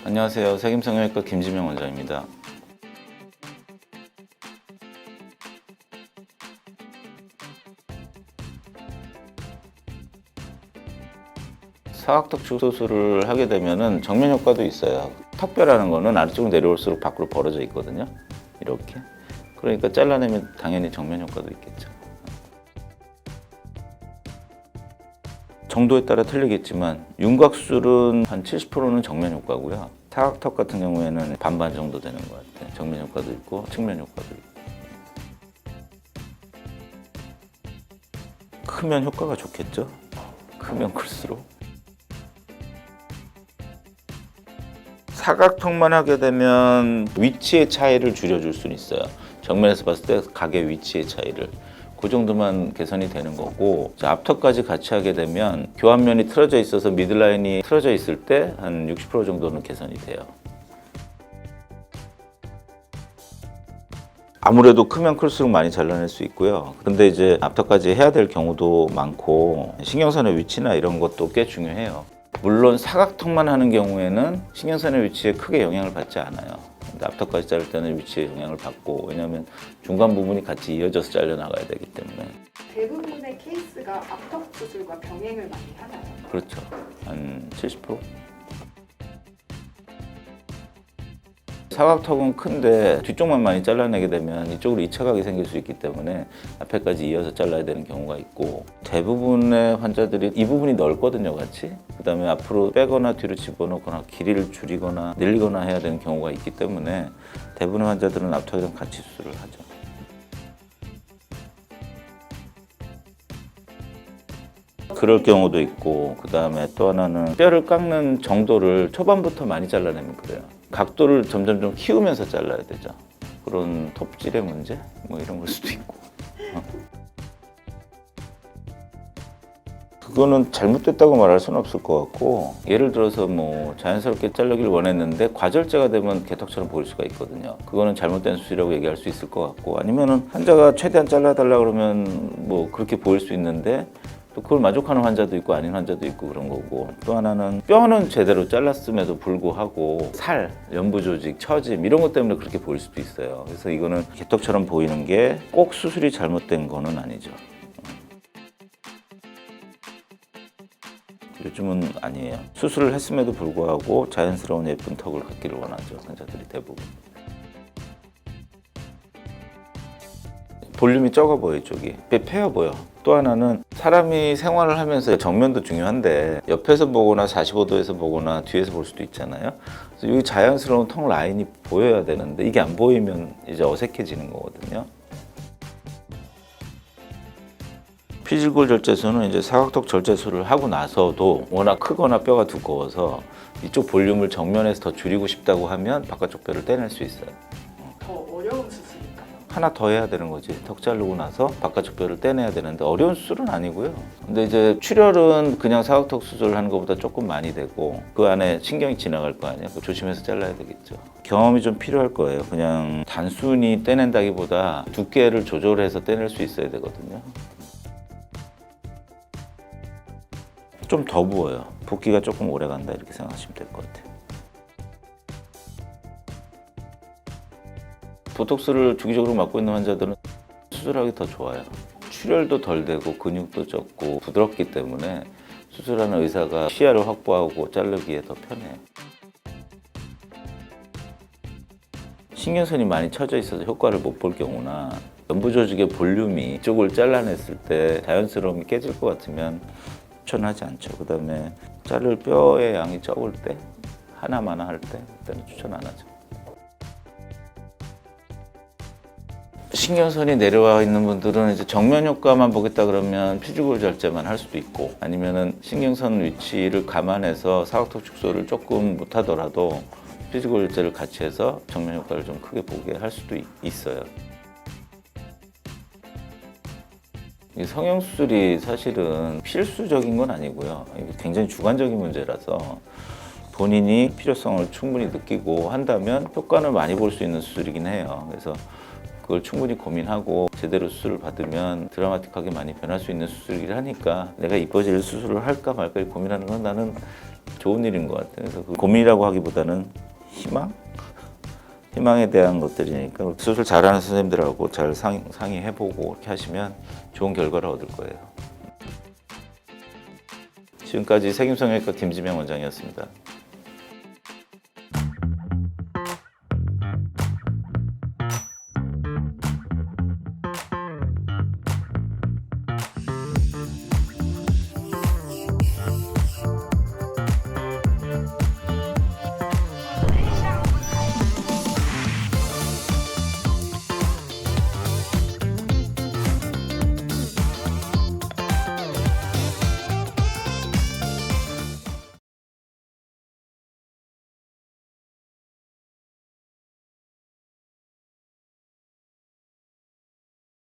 안녕하세요. 색임성형외과 김지명 원장입니다. 사각턱 축소술을 하게 되면은 정면 효과도 있어요. 턱뼈라는 거는 아래쪽으로 내려올수록 밖으로 벌어져 있거든요. 이렇게. 그러니까 잘라내면 당연히 정면 효과도 있겠죠. 정도에 따라 틀리겠지만 윤곽술은 한 70%는 정면 효과고요. 사각턱 같은 경우에는 반반 정도 되는 것 같아요. 정면 효과도 있고 측면 효과도 있고. 크면 효과가 좋겠죠. 크면 클수록. 사각턱만 하게 되면 위치의 차이를 줄여줄 수는 있어요. 정면에서 봤을 때 각의 위치의 차이를. 그 정도만 개선이 되는 거고, 앞턱까지 같이 하게 되면 교환면이 틀어져 있어서 미들라인이 틀어져 있을 때 한 60% 정도는 개선이 돼요. 아무래도 크면 클수록 많이 잘라낼 수 있고요. 근데 이제 앞턱까지 해야 될 경우도 많고, 신경선의 위치나 이런 것도 꽤 중요해요. 물론 사각턱만 하는 경우에는 신경선의 위치에 크게 영향을 받지 않아요. 근데 앞턱까지 자를 때는 위치에 영향을 받고, 왜냐하면 중간 부분이 같이 이어져서 잘려나가야 되기 때문에. 대부분의 케이스가 앞턱 수술과 병행을 많이 하나요? 그렇죠. 한 70%? 사각턱은 큰데 뒤쪽만 많이 잘라내게 되면 이쪽으로 이착각이 생길 수 있기 때문에 앞에까지 이어서 잘라야 되는 경우가 있고, 대부분의 환자들이 이 부분이 넓거든요, 같이. 그 다음에 앞으로 빼거나 뒤로 집어넣거나 길이를 줄이거나 늘리거나 해야 되는 경우가 있기 때문에 대부분의 환자들은 앞턱이랑 같이 수술을 하죠. 그럴 경우도 있고, 그 다음에 또 하나는 뼈를 깎는 정도를 초반부터 많이 잘라내면 그래요. 각도를 점점 좀 키우면서 잘라야 되죠. 그런 톱질의 문제? 뭐 이런 걸 수도 있고. 그거는 잘못됐다고 말할 수는 없을 것 같고, 예를 들어서 뭐 자연스럽게 자르기를 원했는데 과절제가 되면 개턱처럼 보일 수가 있거든요. 그거는 잘못된 수술이라고 얘기할 수 있을 것 같고, 아니면은 환자가 최대한 잘라달라 그러면 뭐 그렇게 보일 수 있는데 또 그걸 만족하는 환자도 있고 아닌 환자도 있고 그런 거고, 또 하나는 뼈는 제대로 잘랐음에도 불구하고 살, 연부 조직, 처짐 이런 것 때문에 그렇게 보일 수도 있어요. 그래서 이거는 개턱처럼 보이는 게 꼭 수술이 잘못된 거는 아니죠. 요즘은 아니에요. 수술을 했음에도 불구하고 자연스러운 예쁜 턱을 갖기를 원하죠, 환자들이 대부분. 볼륨이 적어 보여, 이쪽이. 패여 보여. 또 하나는 사람이 생활을 하면서 정면도 중요한데 옆에서 보거나 45도에서 보거나 뒤에서 볼 수도 있잖아요. 그래서 여기 자연스러운 턱 라인이 보여야 되는데 이게 안 보이면 이제 어색해지는 거거든요. 피지골 절제술은 이제 사각턱 절제술을 하고 나서도 워낙 크거나 뼈가 두꺼워서 이쪽 볼륨을 정면에서 더 줄이고 싶다고 하면 바깥쪽 뼈를 떼낼 수 있어요. 더 어려운 수술일까요? 하나 더 해야 되는 거지. 턱 자르고 나서 바깥쪽 뼈를 떼내야 되는데 어려운 수술은 아니고요. 근데 이제 출혈은 그냥 사각턱 수술을 하는 것보다 조금 많이 되고, 그 안에 신경이 지나갈 거 아니에요. 조심해서 잘라야 되겠죠. 경험이 좀 필요할 거예요. 그냥 단순히 떼낸다기보다 두께를 조절해서 떼낼 수 있어야 되거든요. 좀 더 부어요. 붓기가 조금 오래 간다 이렇게 생각하시면 될 것 같아요. 보톡스를 주기적으로 맞고 있는 환자들은 수술하기 더 좋아요. 출혈도 덜 되고 근육도 적고 부드럽기 때문에 수술하는 의사가 시야를 확보하고 자르기에 더 편해요. 신경선이 많이 처져 있어서 효과를 못 볼 경우나 연부 조직의 볼륨이 이쪽을 잘라냈을 때 자연스러움이 깨질 것 같으면 추천하지 않죠. 그 다음에 자를 뼈의 양이 적을 때, 하나만 할 때, 그때는 추천 안 하죠. 신경선이 내려와 있는 분들은 이제 정면 효과만 보겠다 그러면 피지골 절제만 할 수도 있고, 아니면은 신경선 위치를 감안해서 사각턱 축소를 조금 못하더라도 피지골 절제를 같이 해서 정면 효과를 좀 크게 보게 할 수도 있어요. 이 성형수술이 사실은 필수적인 건 아니고요. 이게 굉장히 주관적인 문제라서 본인이 필요성을 충분히 느끼고 한다면 효과는 많이 볼 수 있는 수술이긴 해요. 그래서 그걸 충분히 고민하고 제대로 수술을 받으면 드라마틱하게 많이 변할 수 있는 수술이긴 하니까 내가 이뻐질 수술을 할까 말까 고민하는 건 나는 좋은 일인 것 같아요. 그래서 그 고민이라고 하기보다는 희망에 대한 것들이니까 수술 잘하는 선생님들하고 잘 상의해보고 이렇게 하시면 좋은 결과를 얻을 거예요. 지금까지 색임성형외과 김지명 원장이었습니다.